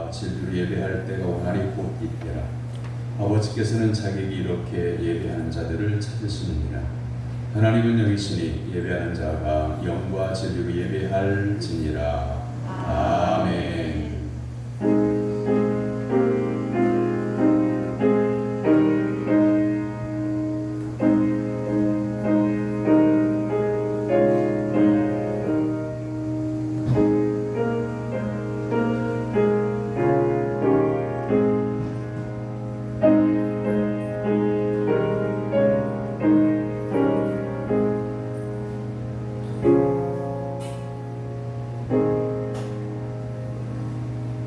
영과 진리로 예배할 때가 원하니 곧 이때라. 아버지께서는 자객이 이렇게 예배하는 자들을 찾으시느니라. 하나님은 여기시니 예배하는 자가 영과 진리로 예배할지니라. 아멘.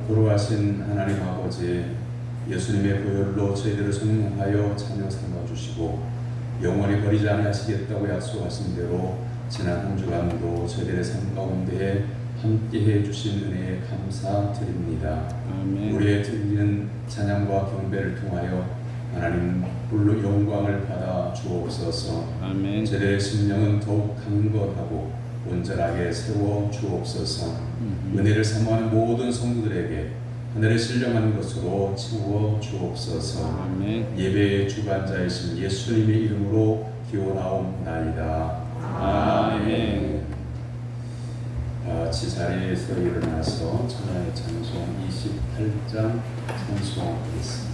돌아가신 하나님 아버지, 예수님의 보혈로 저희들을 성령하여 찬양 삼아주시고 영원히 버리지 아니하시겠다고 약속하신 대로 지난 한 주간도 저희들의 삶 가운데 함께해 주신 은혜에 감사드립니다. 아멘. 우리의 드리는 찬양과 경배를 통하여 하나님 홀로 영광을 받아 주옵소서. 아멘. 저희들의 심령은 더욱 강건하고 온전하게 세워 주옵소서. 은혜를 사모하는 모든 성도들에게 하늘에 신령한 것으로 채워 주옵소서. 아멘. 예배의 주관자이신 예수님의 이름으로 기원하옵나이다. 아멘. 같이 자리에서 일어나서 찬양의 찬송 28장 찬송하겠습니다.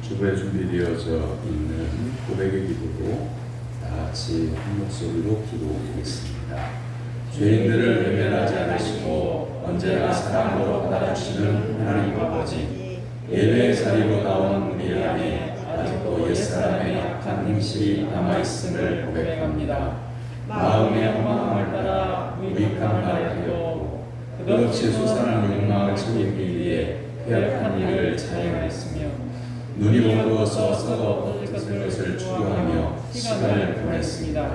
주부에 준비되어져 있는 고백의 기도로 다 같이 한 목소리로 기도하겠습니다. 죄인들을 외면하지 않으시고 언제나 사랑으로 받아주시는 하나님 아버지, 예배의 자리로 나온 우리 안에 아직도 옛사람의 약한 행실이 남아있음을 고백합니다. 마음의 허망함을 따라 무익한 말을 하였고 끝없이 솟아난 욕망을 챙기기 위해 회악한 일을 자행하였으며 눈이 어두워서 썩어 엎어진 것을 추구하며 시간을 보냈습니다.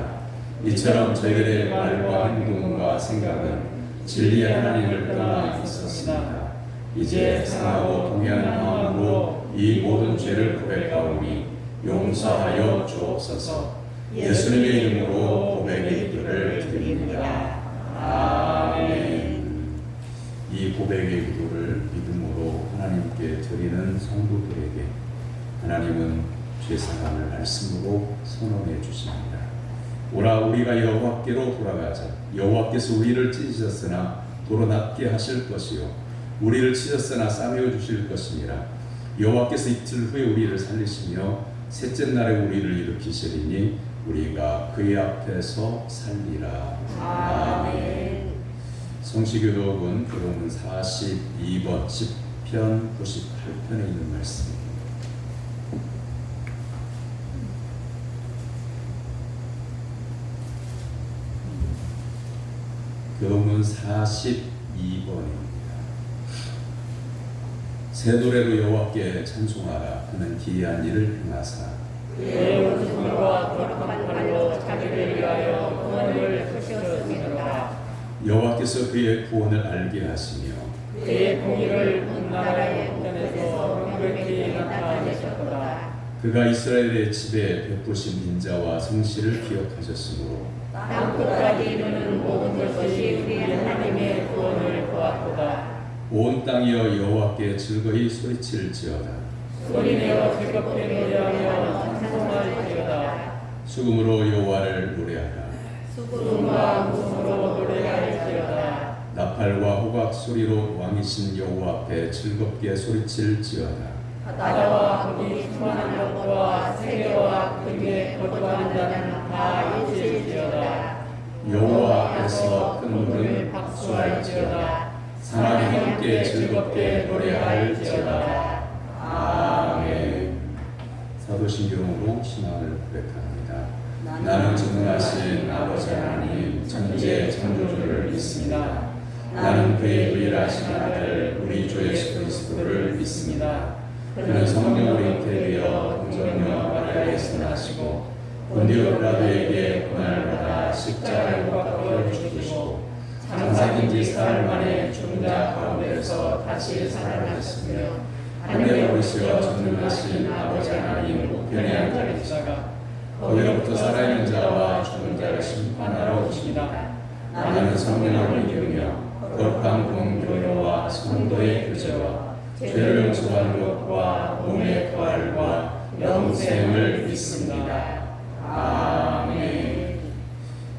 이처럼 저희들의 말과 행동과 생각은 진리의 하나님을 떠나 있었습니다. 이제 상하고 동의하는 마음으로 이 모든 죄를 고백하오니 용서하여 주옵소서. 예수님의 이름으로 고백의 기도를 드립니다. 아멘. 이 고백의 기도를 믿음으로 하나님께 드리는 성도들에게 하나님은 죄사함을 말씀으로 선언해 주십니다. 오라 우리가 여호와께로 돌아가자. 여호와께서 우리를 찢으셨으나 도로 낫게 하실 것이요 우리를 치셨으나 싸매어 주실 것이니라. 여호와께서 이틀 후에 우리를 살리시며 셋째 날에 우리를 일으키시리니 우리가 그의 앞에서 살리라. 아멘. 성시교독은 교독은 42번 10편 98편에 있는 말씀입니다. 42번입니다. 새 노래로 여호와께 찬송하라. 그는 기이한 일을 행하사 그의 오른손과 거룩한 발로 자기를 위하여 구원을 푸셨음이로다. 여호와께서 그의 구원을 알게 하시며 그의 공의를 온 나라의 우편에서 명백히 나타내셨도다. 그가 이스라엘의 집에 베푸신 인자와 성실을 기억하셨으므로 땅 끝까지 이르는 모든 것이 우리 하나님의 구원을 보았도다. 온 땅이여 여호와께 즐거이 소리칠지어다. 소리내어 즐겁게 노래하며 찬송할지어다. 수금으로 여호와를 노래하라. 수금과 무음으로 노래할지어다. 나팔과 호각 소리로 왕이신 여호와 앞에 즐겁게 소리칠지어다. 바다와 거기 충만한 것과 세계와 그 위에 거주하는 자는 다 잊을지어다. 여호와 앞에서 큰 물은 박수할지어다. 사람이 함께 즐겁게 노래할지어다. 아멘. 사도신경으로 신앙을 고백합니다. 나는 전능하신 아버지 하나님 천지의 창조주를 믿습니다. 나는 그의 유일하신 아들 우리 주 예수 그리스도를 믿습니다. 그는 성령으로 잉태되어 동정녀 마리아에서 나시고 본디오 빌라도에게 고난을 받아 십자가에 못 박혀 죽으시고 장사된 지 사흘 만에 죽은 자 가운데서 다시 살아나셨으며 하늘에 오르시어 전능하신 아버지 하나님 우편에 앉아 계시다가 거기로부터 살아있는 자와 죽은 자를 심판하러 오십니다. 나는 성령을 믿으며 거룩한 공교회와 성도의 교제와 죄를 용서하는 것과 몸의 부활과 영생을 믿습니다. 아멘.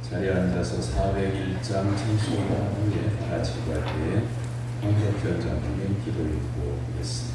자리에 앉아서 401장 찬송가 후에 다 같이 구할 때에 황덕현 장로님 기도 읽고 오겠습니다.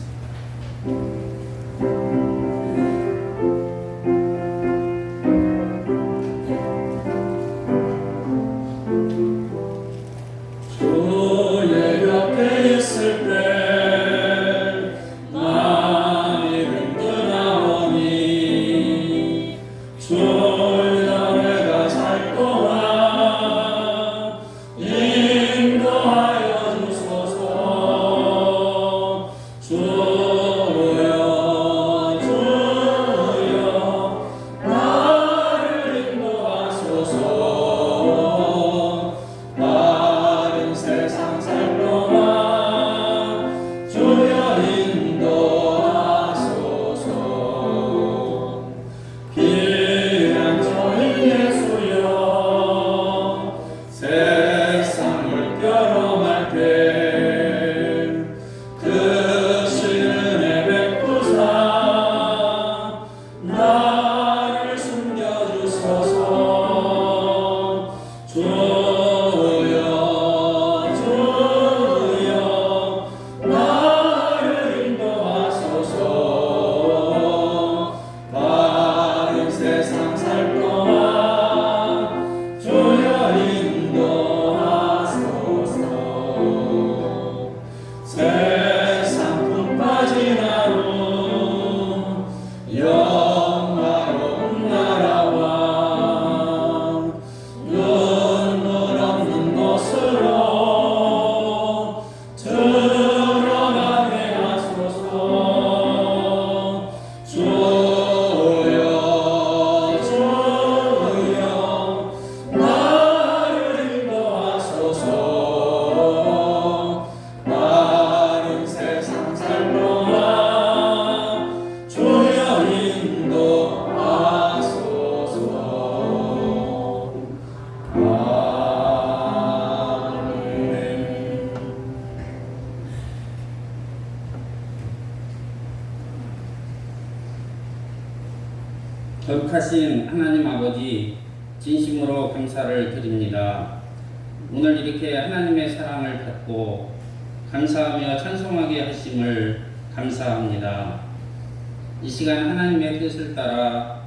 거룩하신 하나님 아버지, 진심으로 감사를 드립니다. 오늘 이렇게 하나님의 사랑을 받고 감사하며 찬송하게 하심을 감사합니다. 이 시간 하나님의 뜻을 따라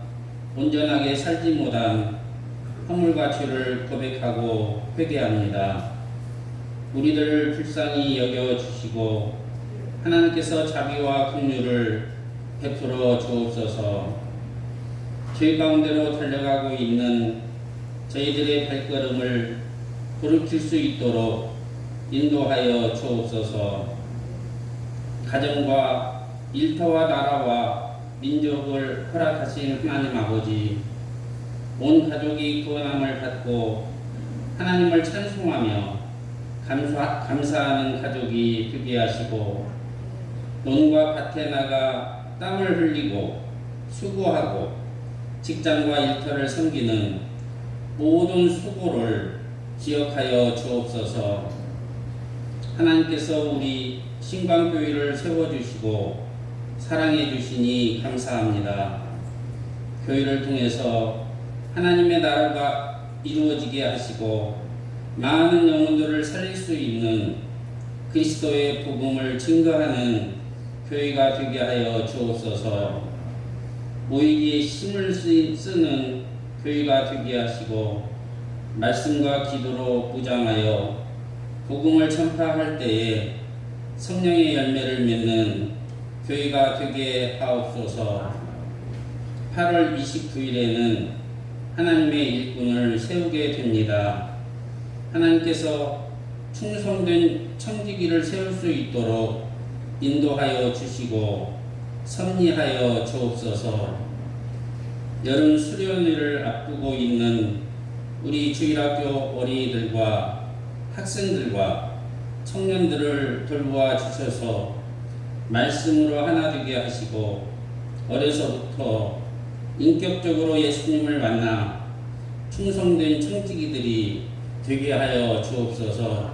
온전하게 살지 못한 허물과 죄를 고백하고 회개합니다. 우리들을 불쌍히 여겨주시고 하나님께서 자비와 긍휼을 베풀어 주옵소서. 죄 가운데로 달려가고 있는 저희들의 발걸음을 돌이킬 수 있도록 인도하여 주옵소서. 가정과 일터와 나라와 민족을 허락하신 하나님 아버지, 온 가족이 구원함을 받고 하나님을 찬송하며 감사하는 가족이 되게 하시고, 논과 밭에 나가 땀을 흘리고 수고하고 직장과 일터를 섬기는 모든 수고를 기억하여 주옵소서. 하나님께서 우리 신광교회를 세워주시고 사랑해 주시니 감사합니다. 교회를 통해서 하나님의 나라가 이루어지게 하시고 많은 영혼들을 살릴 수 있는 그리스도의 복음을 증거하는 교회가 되게 하여 주옵소서. 모이기에 힘을 쓰는 교회가 되게 하시고 말씀과 기도로 무장하여 복음을 전파할 때에 성령의 열매를 맺는 교회가 되게 하옵소서. 8월 29일에는 하나님의 일꾼을 세우게 됩니다. 하나님께서 충성된 청지기를 세울 수 있도록 인도하여 주시고 섭리하여 주옵소서. 여름 수련회를 앞두고 있는 우리 주일학교 어린이들과 학생들과 청년들을 돌보아 주셔서 말씀으로 하나 되게 하시고 어려서부터 인격적으로 예수님을 만나 충성된 청지기들이 되게 하여 주옵소서.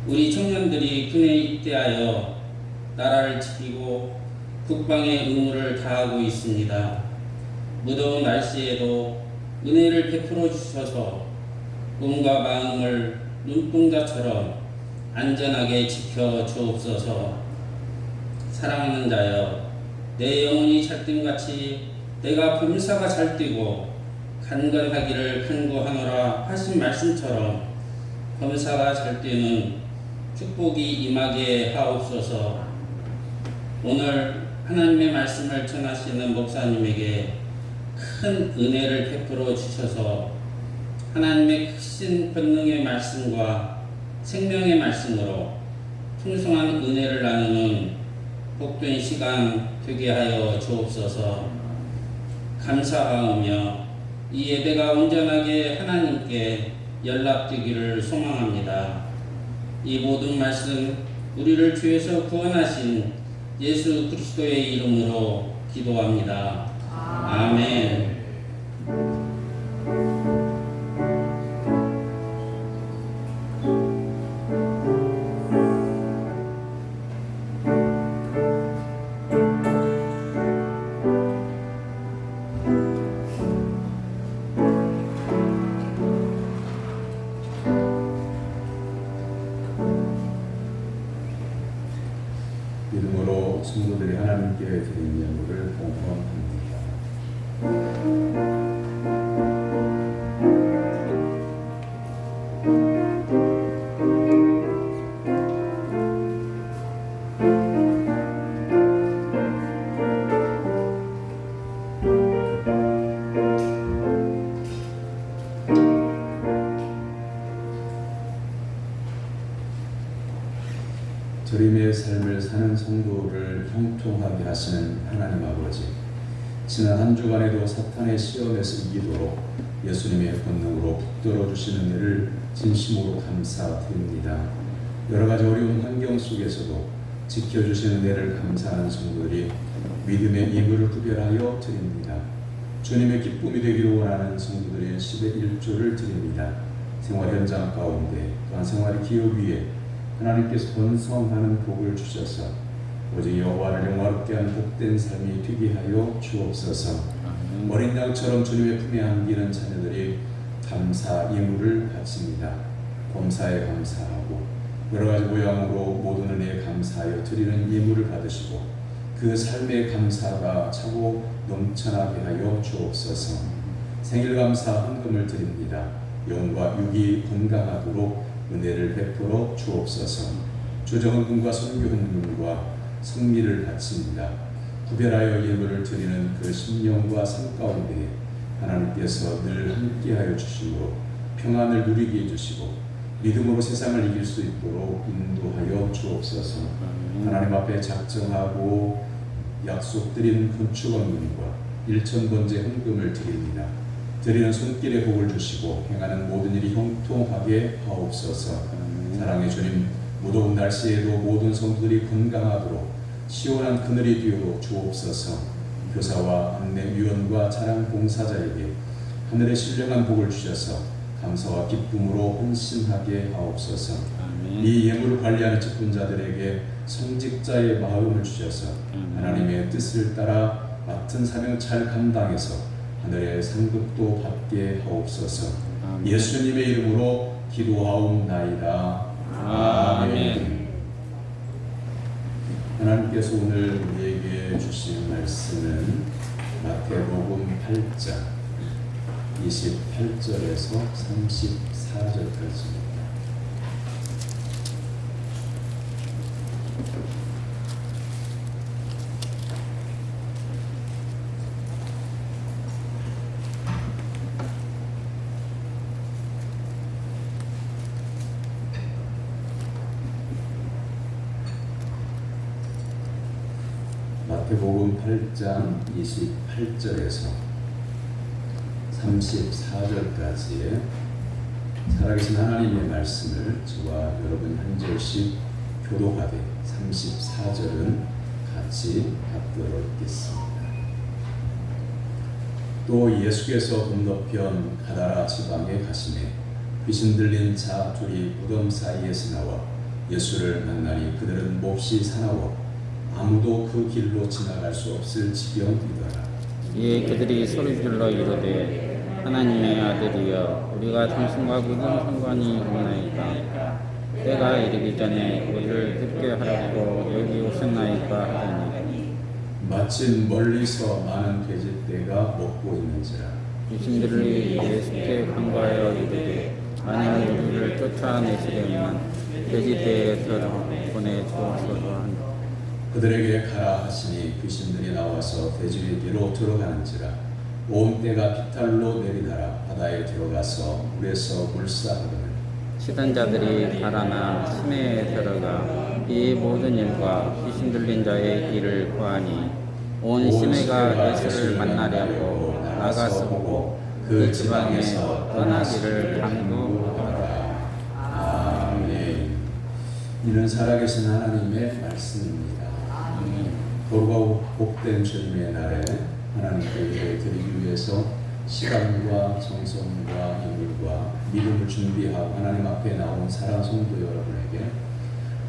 우리 청년들이 군에 입대하여 나라를 지키고 국방의 의무를 다하고 있습니다. 무더운 날씨에도 은혜를 베풀어 주셔서 몸과 마음을 눈동자처럼 안전하게 지켜 주옵소서. 사랑하는 자여, 내 영혼이 잘됨같이 내가 범사가 잘되고 간건하기를 간구하노라 하신 말씀처럼 범사가 잘되는 축복이 임하게 하옵소서. 오늘 하나님의 말씀을 전하시는 목사님에게 큰 은혜를 베풀어 주셔서 하나님의 크신 권능의 말씀과 생명의 말씀으로 풍성한 은혜를 나누는 복된 시간 되게 하여 주옵소서. 감사하며 이 예배가 온전하게 하나님께 연락되기를 소망합니다. 이 모든 말씀 우리를 주에서 구원하신 예수 그리스도의 이름으로 기도합니다. 아멘. 믿음으로 성도들이 하나님께 드린 예물을 봉헌합니다. 절임의 삶을 사는 성도를 형통하게 하시는 하나님 아버지, 지난 한 주간에도 사탄의 시험에서 이기도록 예수님의 권능으로 붙들어 주시는 일을 진심으로 감사드립니다. 여러 가지 어려운 환경 속에서도 지켜주시는 일을 감사하는 성도들이 믿음의 예물을 구별하여 드립니다. 주님의 기쁨이 되기를 원하는 성도들의 10의 1조를 드립니다. 생활 현장 가운데 또한 생활의 기업 위에 하나님께서 번성하는 복을 주셔서 오직 여호와를 영화롭게 하는 복된 삶이 되게 하여 주옵소서. 어린 양처럼 주님의 품에 안기는 자녀들이 감사 예물을 바칩니다. 범사에 감사하고 여러 가지 모양으로 모든 은혜에 감사하여 드리는 예물을 받으시고 그 삶의 감사가 차고 넘쳐나게 하여 주옵소서. 생일 감사 헌금을 드립니다. 영과 육이 건강하도록 은혜를 베풀어 주옵소서. 조정헌금과 선교헌금과 성미를 바칩니다. 구별하여 예물을 드리는 그 심령과 삶 가운데 하나님께서 늘 함께하여 주심으로 평안을 누리게 해주시고 믿음으로 세상을 이길 수 있도록 인도하여 주옵소서. 하나님 앞에 작정하고 약속드린 건축 원금과 1,000번째 헌금을 드립니다. 드리는 손길에 복을 주시고 행하는 모든 일이 형통하게 하옵소서. 사랑의 주님, 무더운 날씨에도 모든 성도들이 건강하도록 시원한 그늘이 되어 주옵소서. 교사와 안내위원과 차량 봉사자에게 하늘의 신령한 복을 주셔서 감사와 기쁨으로 헌신하게 하옵소서. 이 예물을 관리하는 직분자들에게 성직자의 마음을 주셔서 하나님의 뜻을 따라 맡은 사명 잘 감당해서 하늘의 상급도 받게 하옵소서. 예수님의 이름으로 기도하옵나이다. 아멘. 하나님께서 오늘 우리에게 주신 말씀은 마태복음 8장 28절에서 34절까지입니다. 마태복음 8장 28절에서 34절까지의 살아계신 하나님의 말씀을 저와 여러분 한 절씩 교독하되 34절은 같이 받도록 하겠습니다. 또 예수께서 건너편 가다라 지방에 가시매 귀신 들린 자 둘이 무덤 사이에서 나와 예수를 만나니 그들은 몹시 사나워 아무도 그 길로 지나갈 수 없을 지경이더라. 이에 그들이 소리질러 이르되 하나님의 아들이여 우리가 당신과 무슨 상관이 없나이까. 때가 이르기 전에 우리를 듣게 하려고 여기 오셨나이까 하더니 마침 멀리서 많은 돼지떼가 먹고 있는지라. 귀신들이 예수께 간과하여 이르되 만일 우리를 쫓아내시려면 돼지떼에서 보내주옵소서 하니 그들에게 가라 하시니 귀신들이 나와서 돼지에게로 들어가는지라. 온 떼가 비탈로 내리다라 바다에 들어가서 물에서 물사하더니 치던 자들이 달아나 시내에 들어가 이 모든 일과 귀신 들린 자의 길을 구하니 온 시내가 예수를 만나려고 나가서 보고 그 지방에서 떠나기를 강구하더라. 아멘. 이는 살아계신 하나님의 말씀입니다. 거룩하고 복된 주님의 날에 하나님께 예배 드리기 위해서 시간과 정성과 인물과 믿음을 준비하고 하나님 앞에 나온 사랑 성도 여러분에게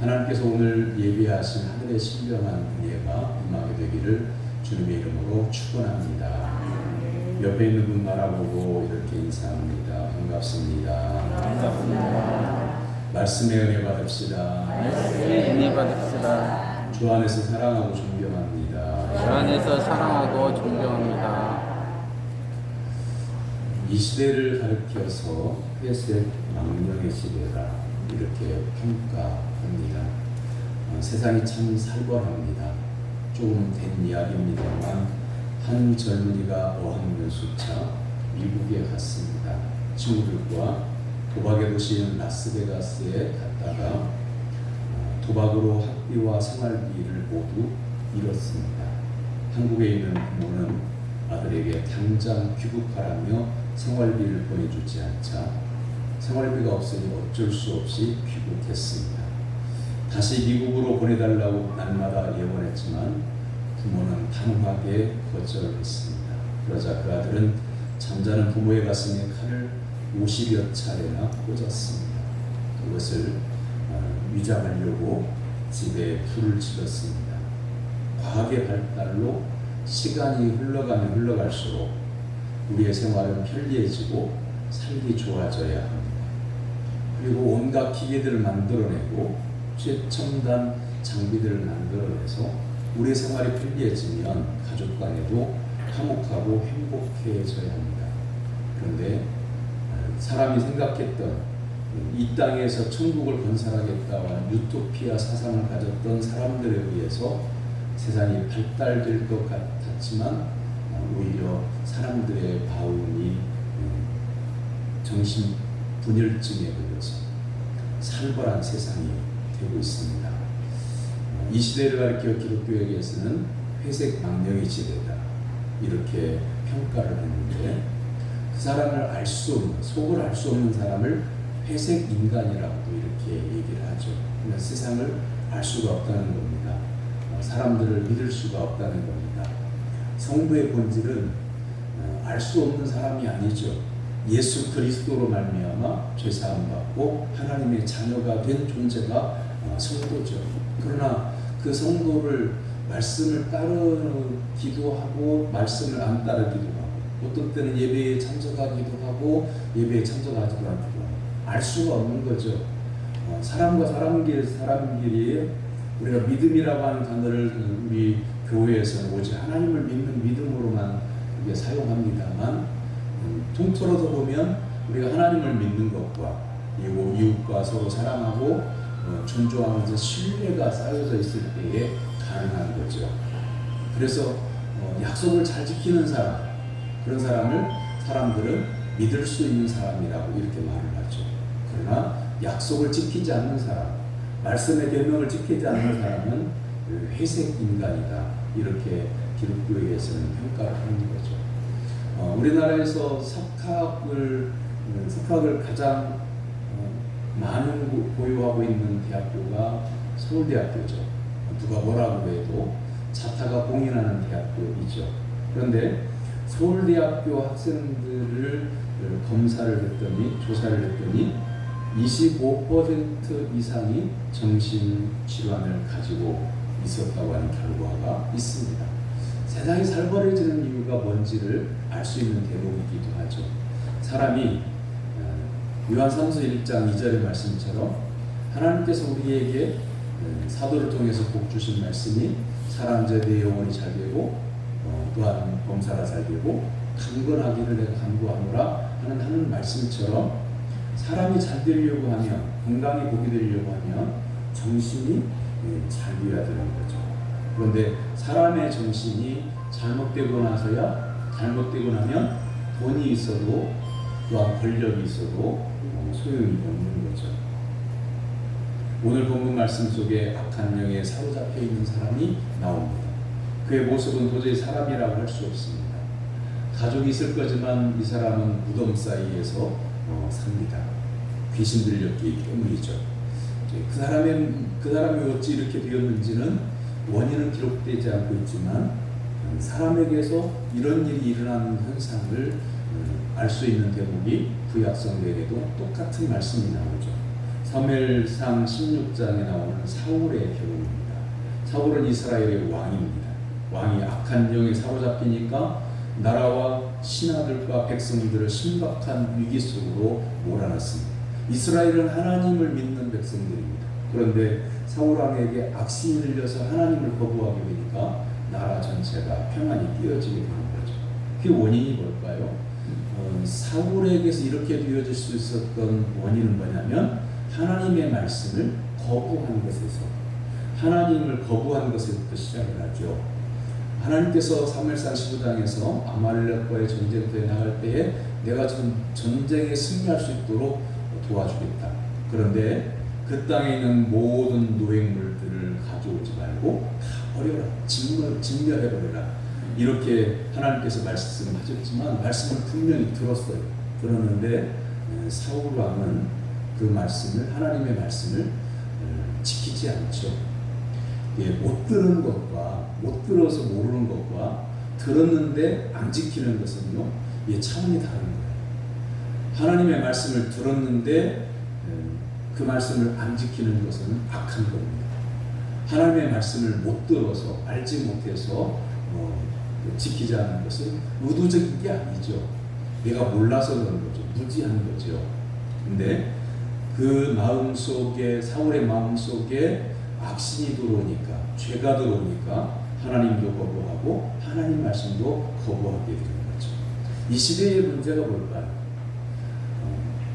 하나님께서 오늘 예비하신 하늘의 신령한 은혜가 임하게 되기를 주님의 이름으로 축원합니다. 옆에 있는 분 바라보고 이렇게 인사합니다. 반갑습니다. 말씀의 은혜 받읍시다. 은혜 받읍시다. 주 안에서 사랑하고 존경합니다. 주 안에서 사랑하고 존경합니다. 이 시대를 가리켜서 회색 망령의 시대라 이렇게 평가합니다. 세상이 참 살벌합니다. 조금 된 이야기입니다만 한 젊은이가 어학연수차 미국에 갔습니다. 친구들과 도박의 도시인 라스베가스에 갔다가 도박으로 학비와 생활비를 모두 잃었습니다. 한국에 있는 부모는 아들에게 당장 귀국하라며 생활비를 보내주지 않자 생활비가 없으니 어쩔 수 없이 귀국했습니다. 다시 미국으로 보내달라고 날마다 예언했지만 부모는 단호하게 거절했습니다. 그러자 그 아들은 잠자는 부모의 가슴에 칼을 50여 차례나 꽂았습니다. 그것을 위장하려고 집에 불을 질렀습니다. 과학의 발달로 시간이 흘러가면 흘러갈수록 우리의 생활은 편리해지고 살기 좋아져야 합니다. 그리고 온갖 기계들을 만들어내고 최첨단 장비들을 만들어내서 우리의 생활이 편리해지면 가족 간에도 화목하고 행복해져야 합니다. 그런데 사람이 생각했던 이 땅에서 천국을 건설하겠다와 유토피아 사상을 가졌던 사람들에 의해서 세상이 발달될 것 같았지만 오히려 사람들의 마음이 분열증에 걸려서 살벌한 세상이 되고 있습니다. 이 시대를 가리켜 기독교에게서는 회색 망령의 시대다 이렇게 평가를 했는데, 그 사람을 알 수 없는, 속을 알 수 없는 사람을 회색 인간이라고도 이렇게 얘기를 하죠. 그러니까 세상을 알 수가 없다는 겁니다. 사람들을 믿을 수가 없다는 겁니다. 성도의 본질은 알 수 없는 사람이 아니죠. 예수 그리스도로 말미암아 죄사함 받고 하나님의 자녀가 된 존재가 성도죠. 그러나 그 성도를 말씀을 따르기도 하고 말씀을 안 따르기도 하고, 어떤 때는 예배에 참석하기도 하고 예배에 참석하지도 않기도 하고, 알 수가 없는 거죠. 사람과 사람끼리 우리가 믿음이라고 하는 단어를 우리 교회에서는 오직 하나님을 믿는 믿음으로만 이게 사용합니다만, 통틀어서 보면 우리가 하나님을 믿는 것과 그리고 이웃과 서로 사랑하고 존중하면서 신뢰가 쌓여져 있을 때에 가능한 거죠. 그래서 약속을 잘 지키는 사람, 그런 사람들은 믿을 수 있는 사람이라고 이렇게 말을 하죠. 그러나 약속을 지키지 않는 사람, 말씀의 계명을 지키지 않는 사람은 회색 인간이다 이렇게 기독교에서는 평가를 하는 거죠. 우리나라에서 석학을 가장 많은 보유하고 있는 대학교가 서울대학교죠. 누가 뭐라고 해도 자타가 공인하는 대학교이죠. 그런데 서울대학교 학생들을 검사를 했더니, 조사를 했더니 25% 이상이 정신질환을 가지고 있었다고 하는 결과가 있습니다. 세상이 살벌해지는 이유가 뭔지를 알 수 있는 대목이기도 하죠. 사람이 요한삼서 1장 2절의 말씀처럼 하나님께서 우리에게 사도를 통해서 복 주신 말씀이 사람자 내 영혼이 잘 되고 또한 범사가 잘 되고 강건하기를 내가 간구하노라 하는 말씀처럼, 사람이 잘 되려고 하면, 건강히 복이 되려고 하면 정신이 잘 되어야 되는 거죠. 그런데 사람의 정신이 잘못되고 나면 돈이 있어도 또한 권력이 있어도 소용이 없는 거죠. 오늘 본문 말씀 속에 악한 영에 사로잡혀 있는 사람이 나옵니다. 그의 모습은 도저히 사람이라고 할 수 없습니다. 가족이 있을 거지만 이 사람은 무덤 사이에서 삽니다. 귀신 들렸기 때문이죠. 그 사람이 어찌 이렇게 되었는지는 원인은 기록되지 않고 있지만, 사람에게서 이런 일이 일어나는 현상을 알 수 있는 대목이 구약성경에도 똑같은 말씀이 나오죠. 사무엘상 16장에 나오는 사울의 경우입니다. 사울은 이스라엘의 왕입니다. 왕이 악한 영에 사로잡히니까 나라와 신하들과 백성들을 심각한 위기 속으로 몰아넣습니다. 이스라엘은 하나님을 믿는 백성들입니다. 그런데 사울 왕에게 악신이 들려서 하나님을 거부하게 되니까 나라 전체가 평안이 깨어지게 되는 거죠. 그 원인이 뭘까요? 사울에게서 이렇게 되어질 수 있었던 원인은 뭐냐면, 하나님의 말씀을 거부한 것에서, 하나님을 거부한 것에서부터 시작을 하죠. 하나님께서 사무엘상 15장에서 아말렉과의 전쟁터에 나갈 때에 내가 전쟁에 승리할 수 있도록 도와주겠다. 그런데 그 땅에 있는 모든 노획물들을 가져오지 말고 다 버려라. 진멸해버려라. 이렇게 하나님께서 말씀하셨지만 말씀을 분명히 들었어요. 들었는데 사울 왕은 그 말씀을, 하나님의 말씀을 지키지 않죠. 못 들은 것과 못 들어서 모르는 것과 들었는데 안 지키는 것은요, 차원이 다른 거예요. 하나님의 말씀을 들었는데 그 말씀을 안 지키는 것은 악한 겁니다. 하나님의 말씀을 못 들어서, 알지 못해서 지키지 않는 것은 의도적인 게 아니죠. 내가 몰라서 그런 거죠. 무지한 거죠. 근데 그 마음 속에, 사울의 마음 속에 악신이 들어오니까, 죄가 들어오니까 하나님도 거부하고 하나님 말씀도 거부하게 되는 거죠. 이 시대의 문제가 뭘까요?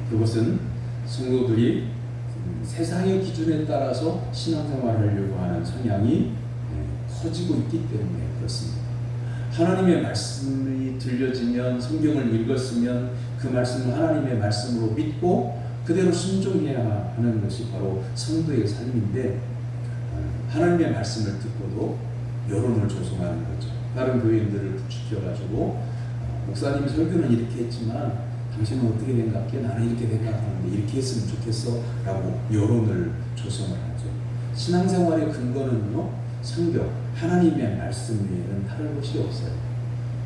그것은 성도들이 세상의 기준에 따라서 신앙생활을 하려고 하는 성향이 커지고 있기 때문에 그렇습니다. 하나님의 말씀이 들려지면, 성경을 읽었으면 그 말씀을 하나님의 말씀으로 믿고 그대로 순종해야 하는 것이 바로 성도의 삶인데 하나님의 말씀을 듣고도 여론을 조성하는 거죠. 다른 교인들을 부추겨가지고 목사님이 설교는 이렇게 했지만 당신은 어떻게 생각해? 나는 이렇게 생각하는데 이렇게 했으면 좋겠어 라고 여론을 조성을 하죠. 신앙생활의 근거는요, 성경, 하나님의 말씀 외에는 다른 것이 없어요.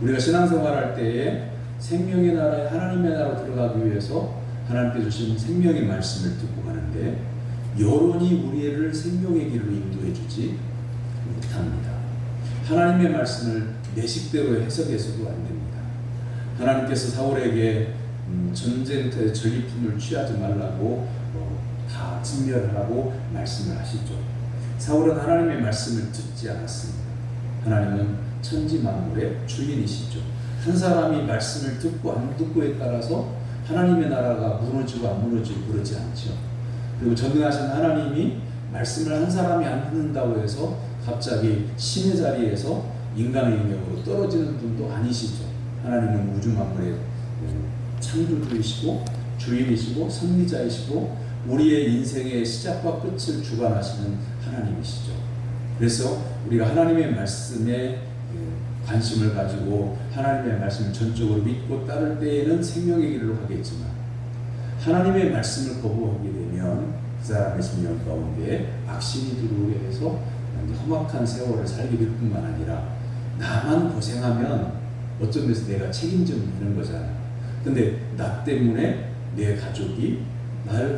우리가 신앙생활할 때에 생명의 나라에 하나님의 나라로 들어가기 위해서 하나님께 주신 생명의 말씀을 듣고 가는데 여론이 우리를 생명의 길로 인도해 주지 못합니다. 하나님의 말씀을 내 식대로 해석해서도 안 됩니다. 하나님께서 사울에게 전쟁터에 전리품을 취하지 말라고 다 진멸하라고 말씀을 하시죠. 사울은 하나님의 말씀을 듣지 않았습니다. 하나님은 천지 만물의 주인이시죠. 한 사람이 말씀을 듣고 안 듣고에 따라서 하나님의 나라가 무너지고 안 무너지고 그러지 않죠. 그리고 전능하신 하나님이 말씀을 한 사람이 안 듣는다고 해서 갑자기 신의 자리에서 인간의 영역으로 떨어지는 분도 아니시죠. 하나님은 우주 만물의 창조주이시고 주인이시고 섭리자이시고 우리의 인생의 시작과 끝을 주관하시는 하나님이시죠. 그래서 우리가 하나님의 말씀에 관심을 가지고 하나님의 말씀을 전적으로 믿고 따를 때에는 생명의 길로 가겠지만 하나님의 말씀을 거부하게 되면 그 사람의 심령 가운데 악신이 들어오게 해서 험악한 세월을 살게 될 뿐만 아니라 나만 고생하면 어떤 데서 내가 책임지면 되는 거잖아. 근데 나 때문에 내 가족이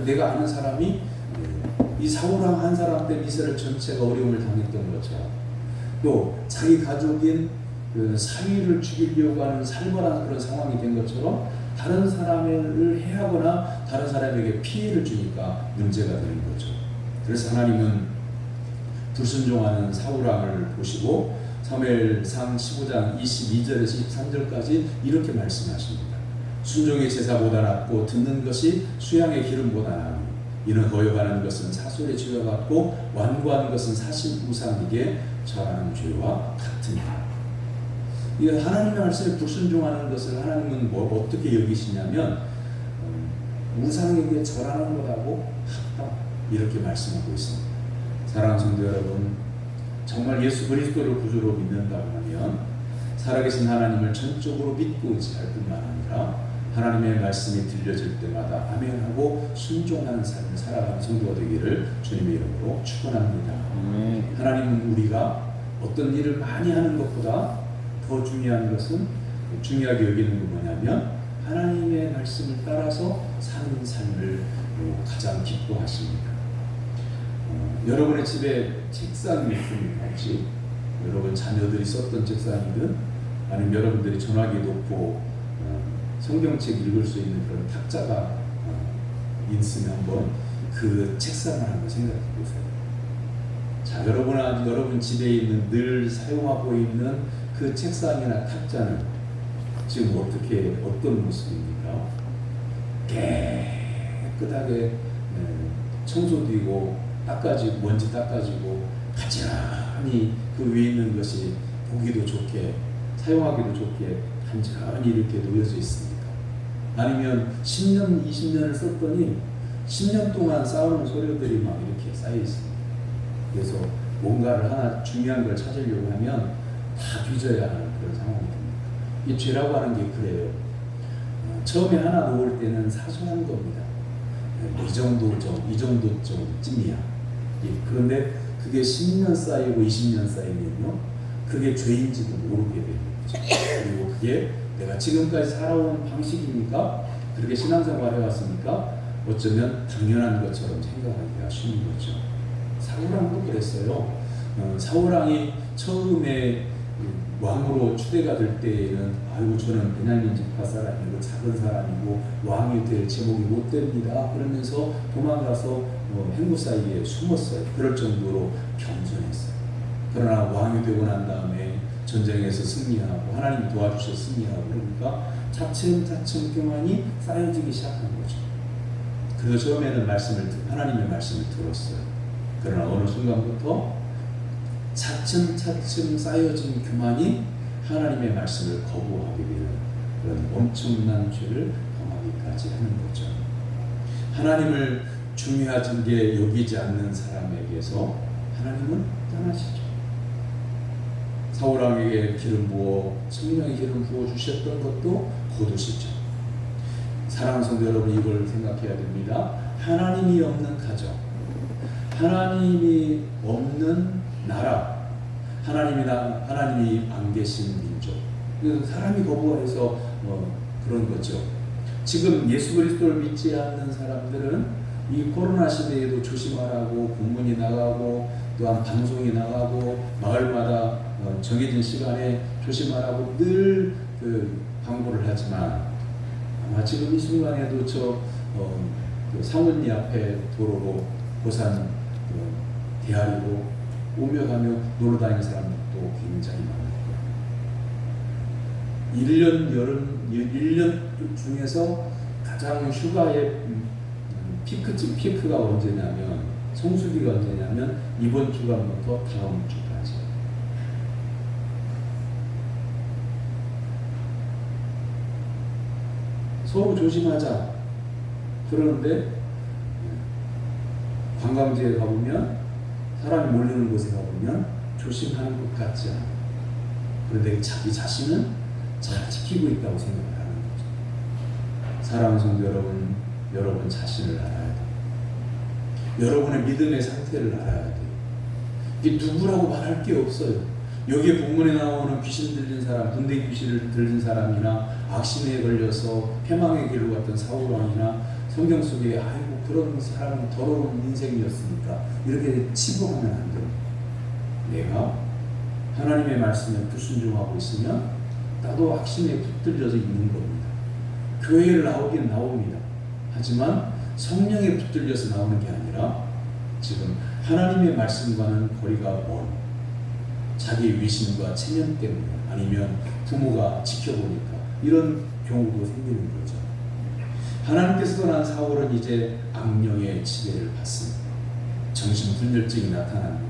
내가 아는 사람이 이 사울왕 한 사람 때문에 이스라엘 전체가 어려움을 당했던 것처럼 또 자기 가족인 그 사위를 죽이려고 하는 살벌한 그런 상황이 된 것처럼 다른 사람을 해하거나 다른 사람에게 피해를 주니까 문제가 되는 거죠. 그래서 하나님은 불순종하는 사울왕을 보시고 사무엘상 15장 22절에서 23절까지 이렇게 말씀하십니다. 순종의 제사보다 낫고 듣는 것이 수양의 기름보다 나으니 이는 거역하는 것은 사솔의 죄와 같고 완고하는 것은 사신 우상에게 절하는 죄와 같으니라. 이 하나님의 말씀에 불순종하는 것을 하나님은 어떻게 여기시냐면 우상에게 절하는 것하고 같다 이렇게 말씀하고 있습니다. 사랑하는 성도 여러분, 정말 예수 그리스도를 구주로 믿는다고 하면 살아계신 하나님을 전적으로 믿고 의지할 뿐만 아니라 하나님의 말씀이 들려질 때마다 아멘하고 순종하는 삶을 살아가는 성도가 되기를 주님의 이름으로 축원합니다. 하나님은 우리가 어떤 일을 많이 하는 것보다 더 중요한 것은 중요하게 여기는 건 뭐냐면 하나님의 말씀을 따라서 사는 삶을 가장 기뻐하십니다. 여러분의 집에 책상이 있습니까? 혹시 여러분 자녀들이 썼던 책상이든 아니면 여러분들이 전화기 놓고 성경책 읽을 수 있는 그런 탁자가 있으면 한번 그 책상을 한번 생각해 보세요. 자, 여러분 집에 있는 늘 사용하고 있는 그 책상이나 탁자는 지금 어떤 모습입니까? 깨끗하게 청소되고 닦아지고 먼지 닦아지고 가지런히 그 위에 있는 것이 보기도 좋게 사용하기도 좋게 간절히 이렇게 놓여져 있습니다. 아니면 10년, 20년을 썼더니 10년 동안 쌓아놓은 소료들이 막 이렇게 쌓여 있습니다. 그래서 뭔가를 하나 중요한 걸 찾으려고 하면 다 뒤져야 하는 그런 상황이 됩니다. 이 죄라고 하는 게 그래요. 처음에 하나 놓을 때는 사소한 겁니다. 이 정도쯤이야. 그런데 그게 10년 쌓이고 20년 쌓이면요, 그게 죄인지도 모르게 되는 거죠. 그리고 그게 내가 지금까지 살아온 방식입니까? 그렇게 신앙생활 해왔습니까? 어쩌면 당연한 것처럼 생각하기가 쉬운 거죠. 사울왕도 그랬어요. 사울왕이 처음에 왕으로 추대가 될 때에는 아이고 저는 베냐민 지파 사람이고 작은 사람이고 왕이 될 제목이 못 됩니다. 그러면서 도망가서 행부 사이에 숨었어요. 그럴 정도로 겸손했어요. 그러나 왕이 되고 난 다음에 전쟁에서 승리하고 하나님 도와주셔서 승리하고 그러니까 차츰차츰 교만이 쌓여지기 시작한 거죠. 그래서 처음에는 하나님의 말씀을 들었어요. 그러나 어느 순간부터 차츰차츰 쌓여진 교만이 하나님의 말씀을 거부하게 되는 그런 엄청난 죄를 범하기까지 하는 거죠. 하나님을 중요하게 여기지 않는 사람에게서 하나님은 떠나시죠. 사울왕에게 기름 부어 성령의 기름 부어 주셨던 것도 거두시죠. 사랑하는 성도 여러분, 이걸 생각해야 됩니다. 하나님이 없는 가정, 하나님이 없는 나라, 하나님이 안 계신 민족, 사람이 거부해서 그런 거죠. 지금 예수 그리스도를 믿지 않는 사람들은 이 코로나 시대에도 조심하라고 공문이 나가고 또한 방송이 나가고 마을마다 정해진 시간에 조심하라고 늘 광고를 하지만 아마 지금 이 순간에도 그 상원리 앞에 도로로 고산 대하리로 오며 가며 놀러 다니는 사람도 굉장히 많아요. 1년 중에서 가장 휴가의 피크가 언제냐면, 성수기가 언제냐면 이번 주간부터 다음 주까지. 서로 조심하자. 그런데 관광지에 가보면, 사람이 몰리는 곳에 가보면 조심하는 것 같지 않아요. 그런데 자기 자신은 잘 지키고 있다고 생각을 하는 거죠. 사랑하는 성도 여러분, 여러분 자신을 알아야 돼요. 여러분의 믿음의 상태를 알아야 돼요. 이게 누구라고 말할 게 없어요. 여기에 본문에 나오는 귀신 들린 사람, 군대 귀신을 들린 사람이나 악신에 걸려서 패망의 길로 갔던 사울왕이나 성경 속에 아이고 그런 사람은 더러운 인생이었으니까 이렇게 치부하면 안 돼요. 내가 하나님의 말씀에 불순종하고 있으면 나도 악신에 붙들려서 있는 겁니다. 교회를 나오긴 나옵니다. 하지만 성령에 붙들려서 나오는 게 아니라 지금 하나님의 말씀과는 거리가 먼 자기 위신과 체면 때문에, 아니면 부모가 지켜보니까 이런 경우도 생기는 거죠. 하나님께서 떠난 사울은 이제 악령의 지배를 받습니다. 정신분열증이 나타납니다.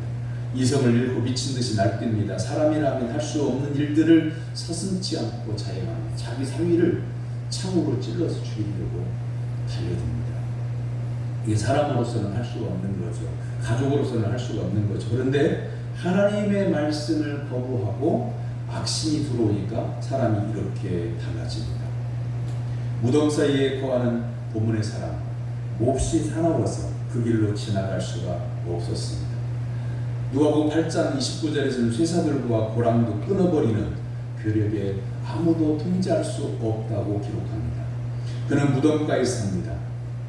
이성을 잃고 미친 듯이 날뜁니다. 사람이라면 할 수 없는 일들을 서슴지 않고 자행합니다. 자기 사위를 창으로 찔러서 죽이려고 달려듭니다. 이게 사람으로서는 할 수가 없는 거죠. 가족으로서는 할 수가 없는 거죠. 그런데 하나님의 말씀을 거부하고 악신이 들어오니까 사람이 이렇게 달라집니다. 무덤 사이에 거하는 본문의 사람, 몹시 사나워서 그 길로 지나갈 수가 없었습니다. 누가복음 8장 29절에서는 쇠사들과 고랑도 끊어버리는 괴력에 아무도 통제할 수 없다고 기록합니다. 그는 무덤가에 삽니다.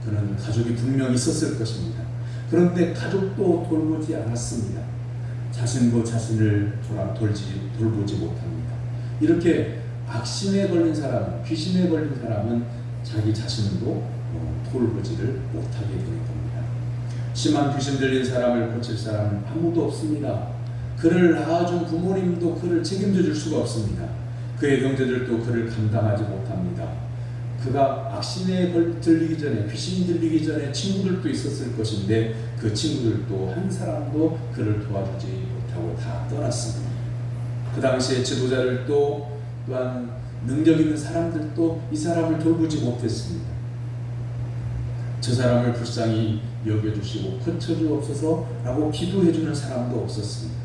그는 가족이 분명 있었을 것입니다. 그런데 가족도 돌보지 않았습니다. 자신도 자신을 돌보지 못합니다. 이렇게 악신에 걸린 사람, 귀신에 걸린 사람은 자기 자신도 돌보지를 못하게 되는 겁니다. 심한 귀신 들린 사람을 고칠 사람은 아무도 없습니다. 그를 낳아준 부모님도 그를 책임져 줄 수가 없습니다. 그의 형제들도 그를 감당하지 못합니다. 그가 악신에 들리기 전에, 귀신이 들리기 전에 친구들도 있었을 것인데 그 친구들도 한 사람도 그를 도와주지 못하고 다 떠났습니다. 그 당시에 지도자를 또한 능력 있는 사람들도 이 사람을 돌보지 못했습니다. 저 사람을 불쌍히 여겨주시고 고쳐주옵소서라고 기도해주는 사람도 없었습니다.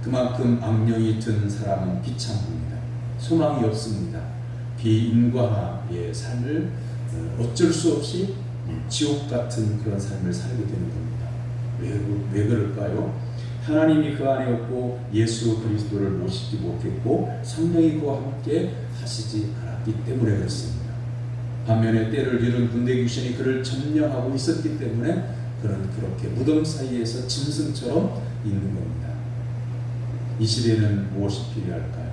그만큼 악령이 든 사람은 비참합니다. 소망이 없습니다. 비인과의 삶을 어쩔 수 없이 지옥 같은 그런 삶을 살게 되는 겁니다. 왜 그럴까요? 하나님이 그 안에 없고 예수 그리스도를 모시지 못했고 성령이 그와 함께 하시지 않았기 때문에 그렇습니다. 반면에 때를 잃은 군대 귀신이 그를 점령하고 있었기 때문에 그는 그렇게 무덤 사이에서 짐승처럼 있는 겁니다. 이 시대에는 무엇이 필요할까요?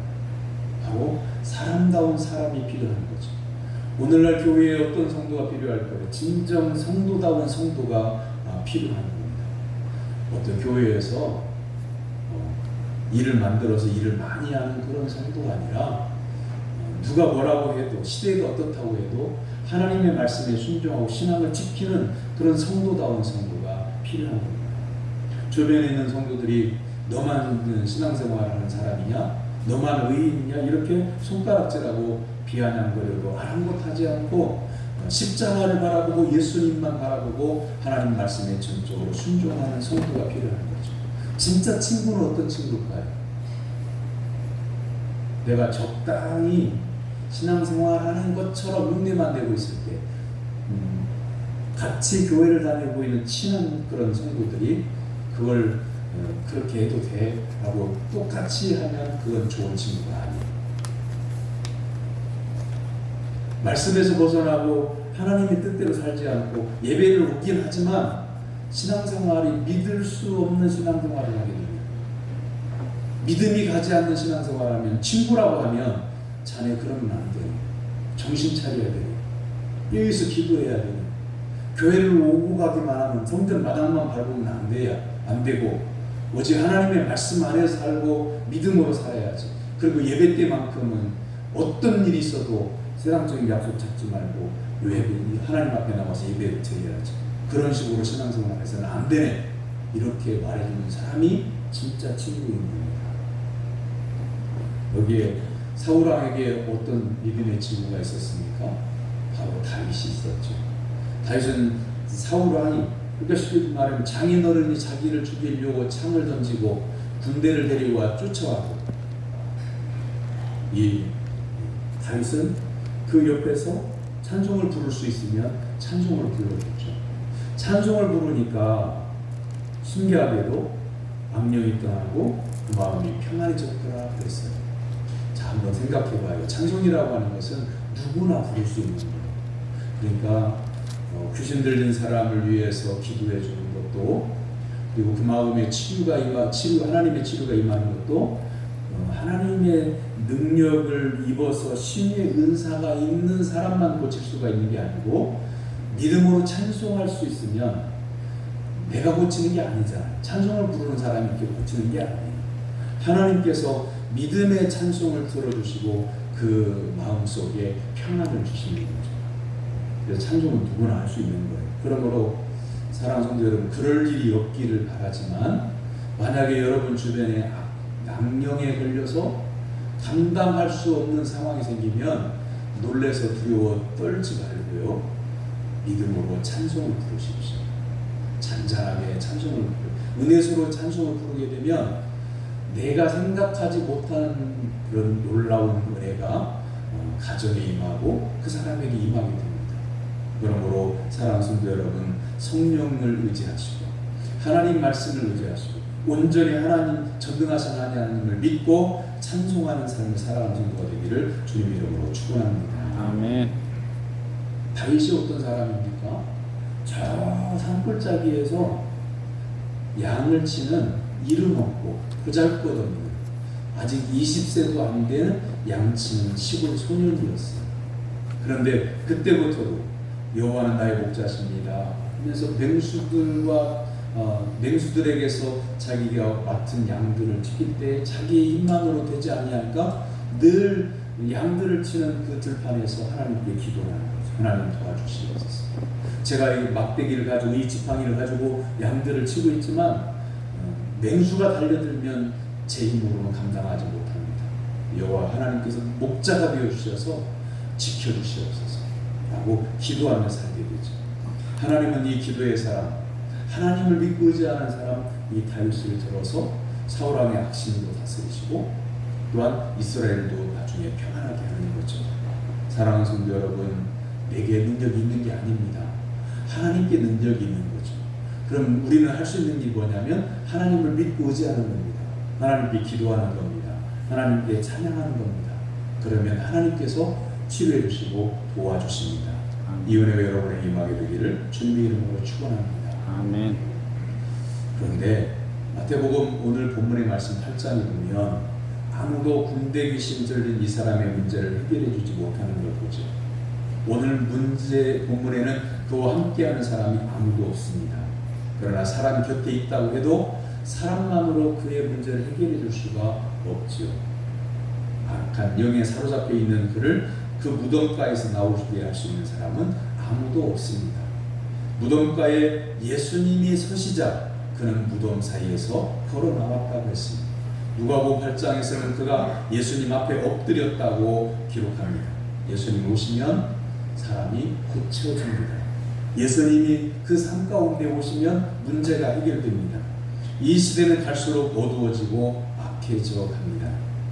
바로 사람다운 사람이 필요한 거죠. 오늘날 교회에 어떤 성도가 필요할까요? 진정 성도다운 성도가 필요한 겁니다. 어떤 교회에서 일을 만들어서 일을 많이 하는 그런 성도가 아니라 누가 뭐라고 해도, 시대가 어떻다고 해도 하나님의 말씀에 순종하고 신앙을 지키는 그런 성도다운 성도가 필요한 겁니다. 주변에 있는 성도들이 너만 신앙생활하는 사람이냐, 너만 의인이냐 이렇게 손가락질하고 비아냥거려도 아랑곳하지 않고 십자가를 바라보고 예수님만 바라보고 하나님 말씀에 전적으로 순종하는 성도가 필요한 거죠. 진짜 친구는 어떤 친구일까요? 내가 적당히 신앙생활하는 것처럼 흉내만 내고 있을 때 같이 교회를 다니고 있는 친한 그런 성도들이 그걸 그렇게 해도 돼 라고 똑같이 하면 그건 좋은 친구가 아니에요. 말씀에서 벗어나고 하나님의 뜻대로 살지 않고 예배를 오긴 하지만 신앙생활이 믿을 수 없는 신앙생활을 하게 됩니다. 믿음이 가지 않는 신앙생활하면 친구라고 하면 자네 그러면 안 돼요. 정신 차려야 돼요. 여기서 기도해야 돼요. 교회를 오고 가기만 하면 성전 마당만 밟으면 안 되고 오직 하나님의 말씀 안에서 살고 믿음으로 살아야지. 그리고 예배 때만큼은 어떤 일이 있어도 세상적인 약속 잡지 말고 하나님 앞에 나와서 예배를 드려야지. 그런 식으로 신앙생활에서는 안 되네. 이렇게 말해주는 사람이 진짜 친구인 겁니다. 여기에 사울왕에게 어떤 믿음의 친구가 있었습니까? 바로 다윗이 있었죠. 다윗은 사울왕이 그러니까 쉽게 말하면 장인어른이 자기를 죽이려고 창을 던지고 군대를 데리고 쫓아왔고 이 다윗은 그 옆에서 찬송을 부를 수 있으면 찬송을 불러줬죠. 찬송을 부르니까 신기하게도 악령이 떠나고 그 마음이 평안해졌더라 그랬어요. 자, 한번 생각해봐요. 찬송이라고 하는 것은 누구나 부를 수 있는 거예요. 그러니까 귀신 들린 사람을 위해서 기도해 주는 것도, 그리고 그 마음에 하나님의 치료가 임하는 것도 하나님의 능력을 입어서 신의 은사가 있는 사람만 고칠 수가 있는 게 아니고 믿음으로 찬송할 수 있으면 내가 고치는 게 아니잖아요. 찬송을 부르는 사람이 이렇게 고치는 게 아니에요. 하나님께서 믿음의 찬송을 들어주시고 그 마음속에 평안을 주시는 거죠. 그래서 찬송은 누구나 할 수 있는 거예요. 그러므로 사랑하는 성도 여러분, 그럴 일이 없기를 바라지만 만약에 여러분 주변에 악령에 걸려서 감당할 수 없는 상황이 생기면 놀래서 두려워 떨지 말고요. 믿음으로 찬송을 부르십시오. 잔잔하게 찬송을 부르고 은혜스러운 찬송을 부르게 되면 내가 생각하지 못하는 그런 놀라운 은혜가 가정에 임하고 그 사람에게 임하게 됩니다. 그러므로 사랑하는 성도 여러분, 성령을 의지하시고 하나님 말씀을 의지하시고 온전히 하나님 전능하신 하나님을 믿고 찬송하는 삶을 살아가는 성도가 되기를 주님 이름으로 축원합니다. 아멘. 다윗이 어떤 사람입니까? 저 산골짜기에서 양을 치는 이름 없고 보잘것없는 아직 20세도 안 된 양치는 시골 소년이었어요. 그런데 그때부터도 여호와는 나의 목자십니다 하면서 맹수들에게서 자기가 맡은 양들을 치킬 때 자기의 힘만으로 되지 아니하니까 늘 양들을 치는 그 들판에서 하나님께 기도를 하는 거죠. 하나님 도와주시옵소서. 제가 이 막대기를 가지고 이 지팡이를 가지고 양들을 치고 있지만 맹수가 달려들면 제 힘으로는 감당하지 못합니다. 여호와 하나님께서 목자가 되어주셔서 지켜주시옵소서 라고 기도하며 살게 되죠. 하나님은 이 기도의 사람, 하나님을 믿고 의지하는 사람, 이 다윗을 들어서 사울왕의 악신으로 다스리시고 또한 이스라엘도 나중에 평안하게 하는 거죠. 사랑하는 성도 여러분, 내게 능력이 있는 게 아닙니다. 하나님께 능력이 있는 거죠. 그럼 우리는 할 수 있는 게 뭐냐면 하나님을 믿고 의지하는 겁니다. 하나님께 기도하는 겁니다. 하나님께 찬양하는 겁니다. 그러면 하나님께서 치료해 주시고 도와주십니다. 이 은혜가 여러분의 임하게 되기를 주님의 이름으로 축원합니다. 아멘. 그런데 마태복음 오늘 본문의 말씀 8장에 보면 아무도 군대 귀신 들린 이 사람의 문제를 해결해 주지 못하는 걸 보죠. 오늘 본문에는 그와 함께하는 사람이 아무도 없습니다. 그러나 사람이 곁에 있다고 해도 사람만으로 그의 문제를 해결해 줄 수가 없죠. 악한 영에 사로잡혀 있는 그를 그 무덤가에서 나오게 할 수 있는 사람은 아무도 없습니다. 무덤가에 예수님이 서시자 그는 무덤 사이에서 걸어 나왔다고 했습니다. 누가복음 8장에서는 그가 예수님 앞에 엎드렸다고 기록합니다. 예수님 오시면 사람이 고쳐집니다. 예수님이 그 삶 가운데 오시면 문제가 해결됩니다. 이 시대는 갈수록 어두워지고 악해져 갑니다.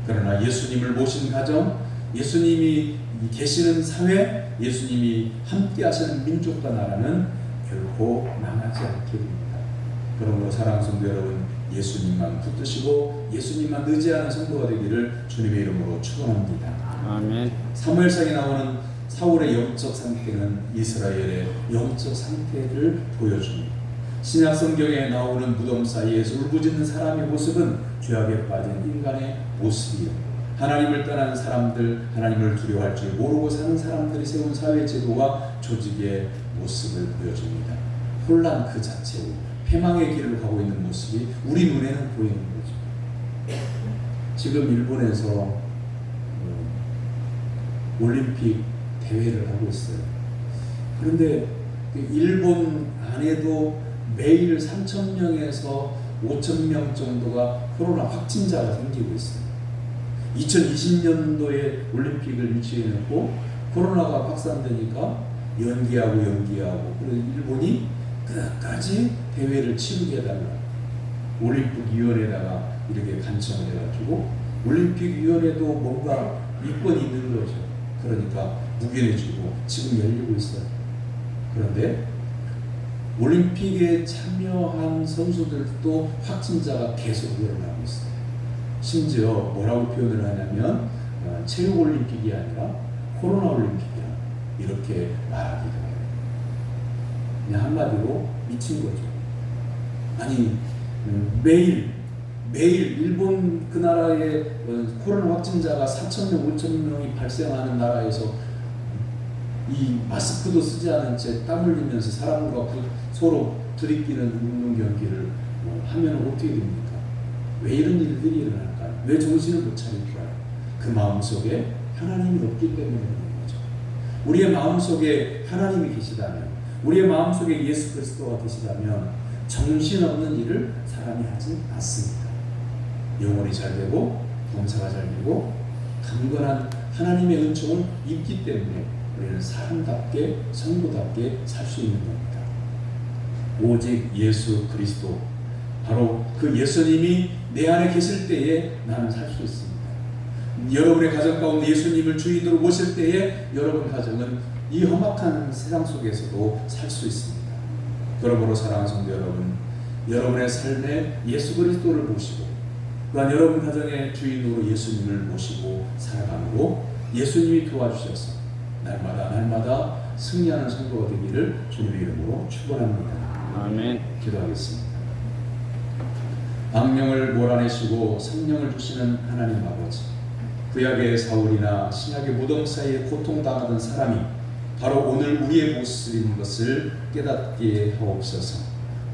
그러나 예수님을 모신 가정, 예수님이 계시는 사회, 예수님이 함께 하시는 민족과 나라는 결코 망하지 않게 됩니다. 그러므로 사랑하는 성도 여러분, 예수님만 붙드시고 예수님만 의지하는 성도가 되기를 주님의 이름으로 축원합니다. 아멘. 사무엘상에 나오는 사울의 영적 상태는 이스라엘의 영적 상태를 보여줍니다. 신약 성경에 나오는 무덤 사이에서 울부짖는 사람의 모습은 죄악에 빠진 인간의 모습이요, 하나님을 떠난 사람들, 하나님을 두려워할 줄 모르고 사는 사람들이 세운 사회 제도와 조직의 모습을 보여줍니다. 혼란 그 자체로 패망의 길을 가고 있는 모습이 우리 눈에는 보이는 거죠. 지금 일본에서 올림픽 대회를 하고 있어요. 그런데 일본 안에도 매일 3,000명에서 5,000명 정도가 코로나 확진자가 생기고 있어요. 2020년도에 올림픽을 유치해놓고 코로나가 확산되니까 연기하고 그래서 일본이 끝까지 대회를 치르게 해달라, 올림픽위원회에다가 이렇게 간청을 해가지고 올림픽위원회도 뭔가 이권이 있는 거죠. 그러니까 묵인해주고 지금 열리고 있어요. 그런데 올림픽에 참여한 선수들도 확진자가 계속 늘어나고 있어요. 심지어 뭐라고 표현을 하냐면 체육올림픽이 아니라 코로나 올림픽이야, 이렇게 말하기도 해요. 그냥 한마디로 미친 거죠. 아니 매일 일본 그 나라의 코로나 확진자가 4,000명, 5,000명이 발생하는 나라에서 이 마스크도 쓰지 않은 채 땀 흘리면서 사람과 서로 들이키는 운동 경기를 하면 어떻게 됩니까? 왜 이런 일들이 일어날까요? 왜 정신을 못 차릴까요? 그 마음속에 하나님이 없기 때문에 그런 거죠. 우리의 마음속에 하나님이 계시다면, 우리의 마음속에 예수 그리스도가 계시다면 정신없는 일을 사람이 하지 않습니다. 영혼이 잘 되고 범사가 잘 되고 강건한 하나님의 은총을 입기 때문에 우리는 사람답게 성도답게 살 수 있는 겁니다. 오직 예수 그리스도, 바로 그 예수님이 내 안에 계실 때에 나는 살 수 있습니다. 여러분의 가정 가운데 예수님을 주인으로 모실 때에 여러분 가정은 이 험악한 세상 속에서도 살 수 있습니다. 그러므로 사랑하는 성도 여러분, 여러분의 삶에 예수 그리스도를 모시고 또한 여러분 가정의 주인으로 예수님을 모시고 살아가므로 예수님이 도와주셔서 날마다 승리하는 성도가 되기를 주님의 이름으로 축원합니다. 아멘. 기도하겠습니다. 악령을 몰아내시고 성령을 주시는 하나님 아버지, 구약의 사울이나 신약의 무덤 사이에 고통당하던 사람이 바로 오늘 우리의 모습인 것을 깨닫게 하옵소서.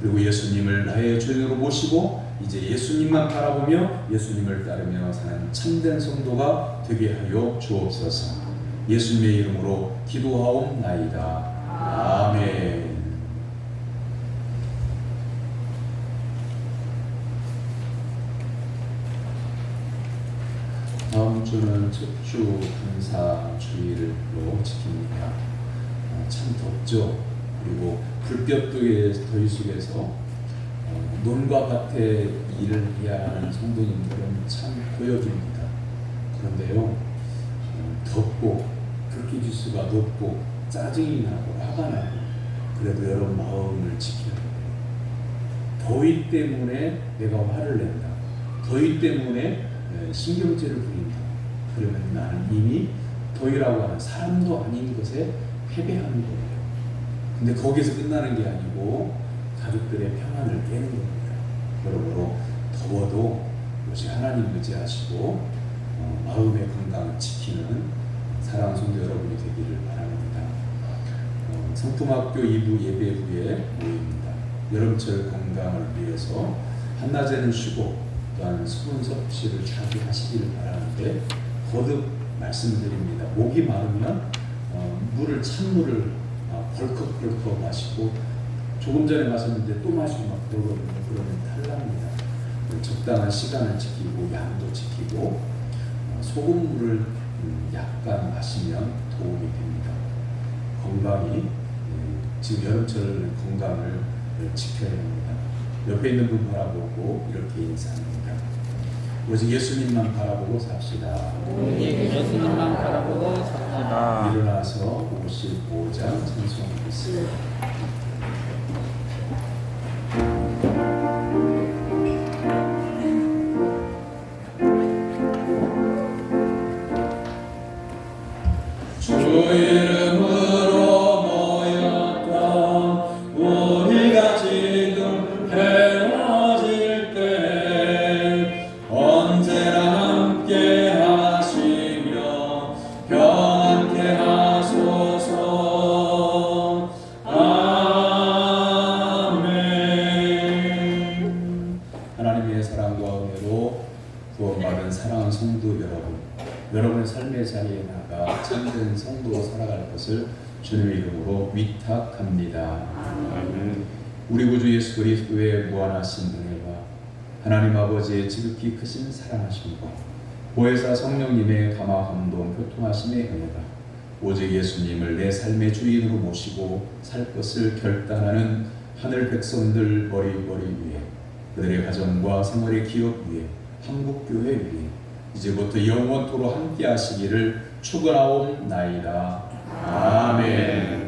그리고 예수님을 나의 주인으로 모시고 이제 예수님만 바라보며 예수님을 따르며 사는 참된 성도가 되게 하여 주옵소서. 예수님의 이름으로 기도하옵나이다. 아멘. 다음 주는 첫주 감사주일로 지킵니다. 참 덥죠. 그리고 불볕 더위 속에서 논과 밭에 일을 해야 하는 성도님들은 참 고역입니다. 그런데요, 덥고 극기지수가 높고 짜증이 나고 화가 나고 그래도 여러분 마음을 지켜야 돼요. 더위 때문에 내가 화를 낸다, 더위 때문에 신경질을 부린다, 그러면 나는 이미 더위라고 하는 사람도 아닌 것에 패배하는 거예요. 근데 거기서 끝나는 게 아니고 가족들의 평안을 깨는 겁니다. 그러므로 더워도 오직 하나님 의지하시고 마음의 건강을 지키는 사랑하는 성도 여러분이 되기를 바랍니다. 성품학교 2부 예배 후에 모입니다. 여름철 건강을 위해서 한낮에는 쉬고 또한 수분 섭취를 자주 하시기를 바라는데 거듭 말씀드립니다. 목이 마르면 찬물을 벌컥벌컥 마시고 조금 전에 마셨는데 또 마시고 막 그러거든요. 그러면 탈납니다. 적당한 시간을 지키고 양도 지키고 소금물을 약간 마시면 도움이 됩니다. 건강이 지금 여름철 건강을 지켜야 합니다. 옆에 있는 분 바라보고 이렇게 인사합니다. 오직 예수님만 바라보고 삽시다. 오직 예수님만 바라보고 삽시다. 일어나서 55장 찬송하겠습니다. 주 이름으로 모였던 우리가 지금 헤어질 때 언제나 함께 하시며 평안케 하소서. 아멘. 하나님의 사랑과 은혜로 구원받은 사랑하는 성도 여러분의 삶의 자리에 나가 참된 성도로 살아갈 것을 주님의 이름으로 위탁합니다. 우리 구주 예수 그리스도의 무한하신 은혜와 하나님 아버지의 지극히 크신 사랑하심과 보혜사 성령님의 감화 감동 교통하심의 은혜가 오직 예수님을 내 삶의 주인으로 모시고 살 것을 결단하는 하늘 백성들 머리머리 위에, 그들의 가정과 생활의 기업 위에, 한국교회 위에 이제부터 영원토록 함께 하시기를 축원하옵나이다. 아멘.